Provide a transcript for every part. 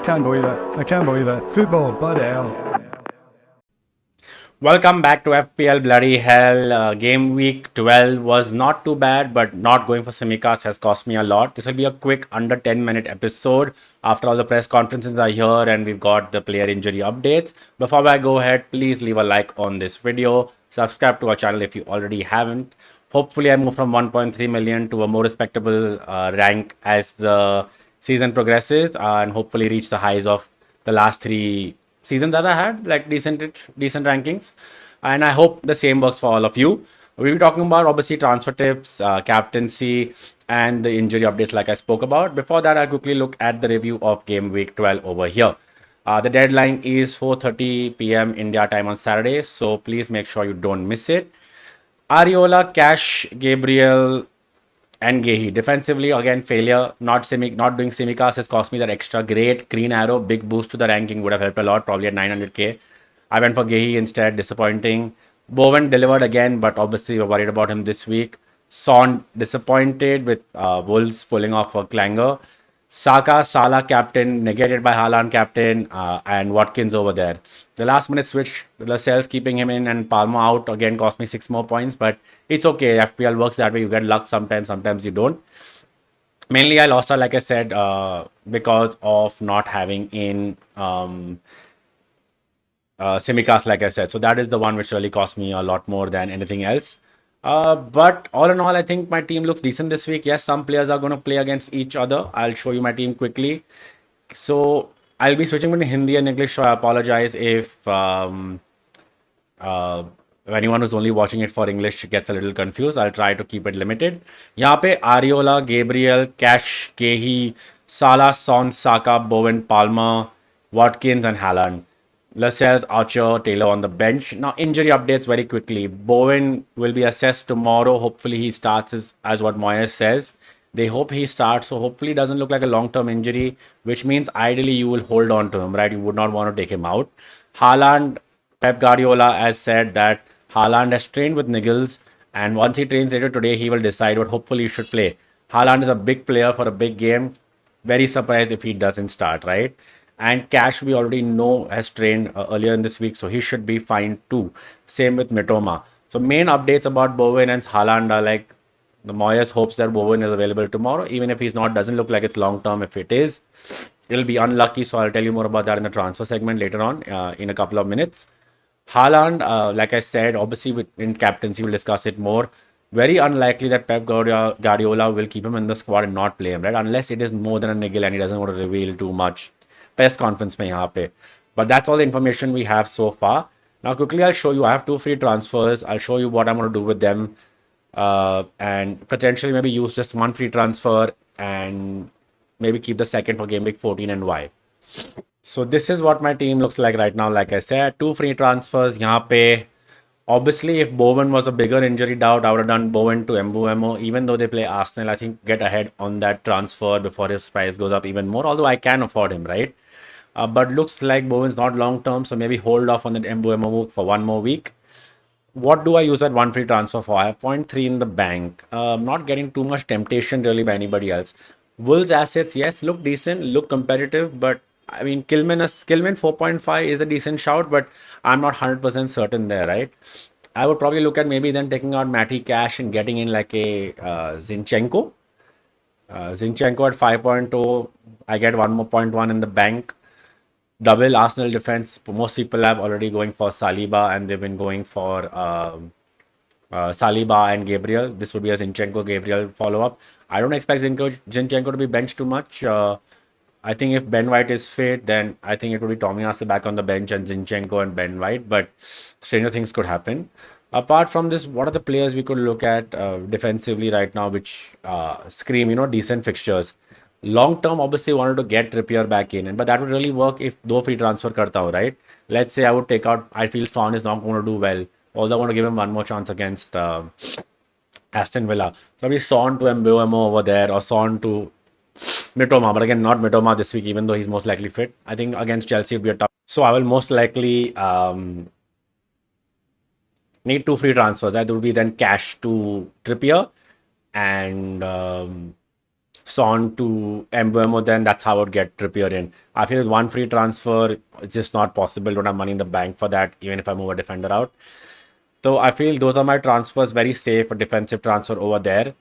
can't believe it. I can't believe it. Football, bloody hell. Welcome back to FPL Bloody Hell. Game week 12 was not too bad, but not going for Simicast has cost me a lot. This will be a quick under 10-minute episode after all the press conferences are here and we've got the player injury updates. Before I go ahead, please leave a like on this video. Subscribe to our channel if you already haven't. Hopefully, I move from 1.3 million to a more respectable rank as the season progresses and hopefully reach the highs of the last three seasons that I had, like decent rankings. And I hope the same works for all of you. We'll be talking about obviously transfer tips, captaincy, and the injury updates, like I spoke about. Before that, I'll quickly look at the review of game week 12 over here. The deadline is 4:30 p.m. India time on Saturday, so please make sure you don't miss it. Ariola, Cash, Gabriel, and Gehi. Defensively, again, failure. Not doing Simicast has cost me that extra. Great green arrow, big boost to the ranking would have helped a lot, probably at 900k. I went for Gehi instead, disappointing. Bowen delivered again, but obviously we're worried about him this week. Son disappointed with Wolves pulling off a clanger. Saka, Salah captain, negated by Haaland captain, and Watkins over there. The last minute switch, Lascelles keeping him in and Palmer out again cost me 6 more points, but it's okay. FPL works that way. You get luck sometimes, sometimes you don't. Mainly, I lost her, like I said, because of not having in Simicast, like I said. So that is the one which really cost me a lot more than anything else. But all in all, I think my team looks decent this week. Yes, some players are going to play against each other. I'll show you my team quickly. So I'll be switching between Hindi and English. So I apologize if anyone who's only watching it for English gets a little confused. I'll try to keep it limited. यहाँ पे Ariola, Gabriel, Cash, Kehi, Salah, Son, Saka, Bowen, Palmer, Watkins, and Haaland. Lascelles, Archer, Taylor on the bench. Now, injury updates very quickly. Bowen will be assessed tomorrow. Hopefully, he starts as what Moyes says. They hope he starts. So, hopefully, it doesn't look like a long term injury, which means ideally you will hold on to him, right? You would not want to take him out. Haaland, Pep Guardiola has said that Haaland has trained with Niggles, and once he trains later today, he will decide what hopefully he should play. Haaland is a big player for a big game. Very surprised if he doesn't start, right? And Cash, we already know, has trained earlier in this week, so he should be fine too. Same with Mitoma. So, main updates about Bowen and Haaland are like the Moyes hopes that Bowen is available tomorrow. Even if he's not, doesn't look like it's long term. If it is, it'll be unlucky. So, I'll tell you more about that in the transfer segment later on in a couple of minutes. Haaland, like I said, obviously in captaincy, we'll discuss it more. Very unlikely that Pep Guardiola will keep him in the squad and not play him, right? Unless it is more than a niggle and he doesn't want to reveal too much. Press conference में यहाँ पे. But that's all the information we have so far. Now quickly I'll show you. I have 2 free transfers. I'll show you what I'm going to do with them. And potentially maybe use just 1 free transfer and maybe keep the second for game week 14 and why. So this is what my team looks like right now. Like I said, 2 free transfers. यहाँ पे obviously, if Bowen was a bigger injury doubt, I would have done Bowen to MUSCM. Even though they play Arsenal, I think get ahead on that transfer before his price goes up even more. Although I can afford him, right? But looks like Bowen's not long term, so maybe hold off on that MUSCM move for 1 more week. What do I use that 1 free transfer for? I have 0.3 in the bank. Not getting too much temptation really by anybody else. Wolves assets, yes, look decent, look competitive, but I mean, Kilman 4.5 is a decent shout, but I'm not 100% certain there, right? I would probably look at maybe then taking out Matty Cash and getting in like a Zinchenko. Zinchenko at 5.2. I get 1 more 0.1 in the bank. Double Arsenal defense. Most people have already going for Saliba and they've been going for Saliba and Gabriel. This would be a Zinchenko Gabriel follow up. I don't expect Zinchenko to be benched too much. I think if Ben White is fit, then I think it would be Tomiyasu back on the bench and Zinchenko and Ben White. But stranger things could happen. Apart from this, what are the players we could look at defensively right now, which scream, decent fixtures? Long term, obviously, wanted to get Trippier back in, but that would really work if do free transfer karta ho, right? Let's say I would take out. I feel Son is not going to do well. Although I want to give him 1 more chance against Aston Villa. So maybe Son to Mbeumo over there or Son to Mitoma, but again, not Mitoma this week, even though he's most likely fit. I think against Chelsea would be a tough. So I will most likely need 2 free transfers. That would be then Cash to Trippier and Son to Mbeumo, then that's how I would get Trippier in. I feel with one free transfer, it's just not possible. Don't have money in the bank for that, even if I move a defender out. So I feel those are my transfers, very safe, a defensive transfer over there.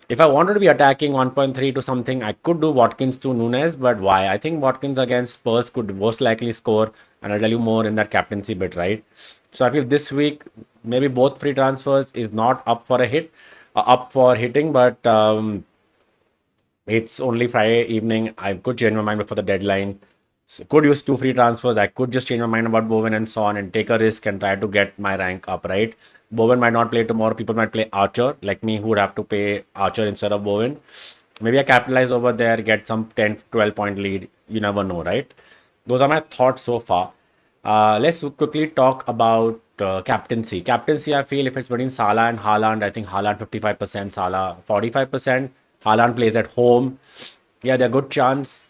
If I wanted to be attacking 1.3 to something, I could do Watkins to Nunes, but why? I think Watkins against Spurs could most likely score, and I'll tell you more in that captaincy bit, right? So I feel this week, maybe both free transfers is not up for a hit, up for hitting, but it's only Friday evening. I could change my mind before the deadline. So could use two free transfers. I could just change my mind about Bowen and Son and take a risk and try to get my rank up, right? Bowen might not play tomorrow. People might play Archer, like me, who would have to pay Archer instead of Bowen. Maybe I capitalize over there, get some 10, 12 point lead. You never know, right? Those are my thoughts so far. Let's quickly talk about captaincy. Captaincy, I feel if it's between Salah and Haaland, I think Haaland 55%, Salah 45%. Haaland plays at home. Yeah, there's a good chance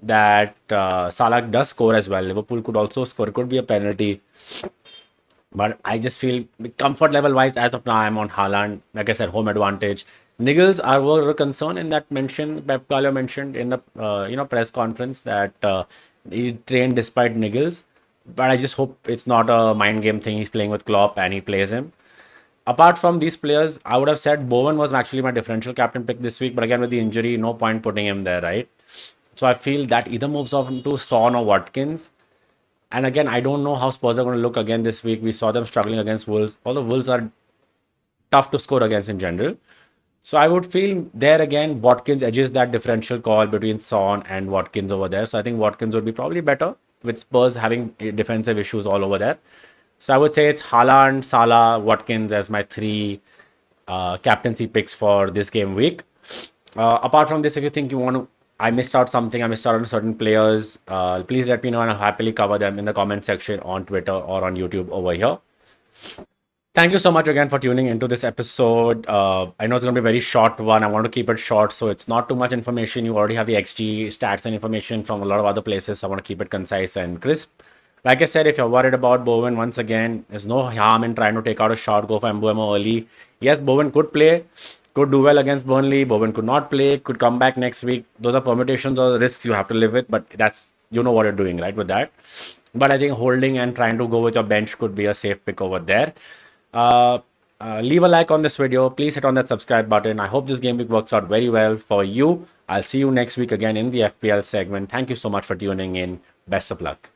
that Salah does score as well. Liverpool could also score. It could be a penalty. But I just feel comfort level wise, as of now, I'm on Haaland. Like I said, home advantage. Niggles are were a concern in that mention. Pep Guardiola mentioned in the press conference that he trained despite Niggles. But I just hope it's not a mind game thing. He's playing with Klopp and he plays him. Apart from these players, I would have said Bowen was actually my differential captain pick this week. But again, with the injury, no point putting him there, right? So I feel that either moves off into Son or Watkins. And again, I don't know how Spurs are going to look again this week. We saw them struggling against Wolves. All the Wolves are tough to score against in general. So I would feel there again, Watkins edges that differential call between Son and Watkins over there. So I think Watkins would be probably better with Spurs having defensive issues all over there. So I would say it's Haaland, Salah, Watkins as my three captaincy picks for this game week. Apart from this, if you think you want to, I missed out something, I missed out on certain players, please let me know and I'll happily cover them in the comment section on Twitter or on YouTube over here. Thank you so much again for tuning into this episode. I know it's going to be a very short one. I want to keep it short, so it's not too much information. You already have the XG stats and information from a lot of other places. So I want to keep it concise and crisp. Like I said, if you're worried about Bowen, once again, there's no harm in trying to take out a shot, go for Mbeumo early. Yes, Bowen could play, could do well against Burnley. Bowen could not play, could come back next week. Those are permutations or risks you have to live with, but that's, you know what you're doing, right, with that. But I think holding and trying to go with your bench could be a safe pick over there. Leave a like on this video. Please hit on that subscribe button. I hope this game week works out very well for you. I'll see you next week again in the FPL segment. Thank you so much for tuning in. Best of luck.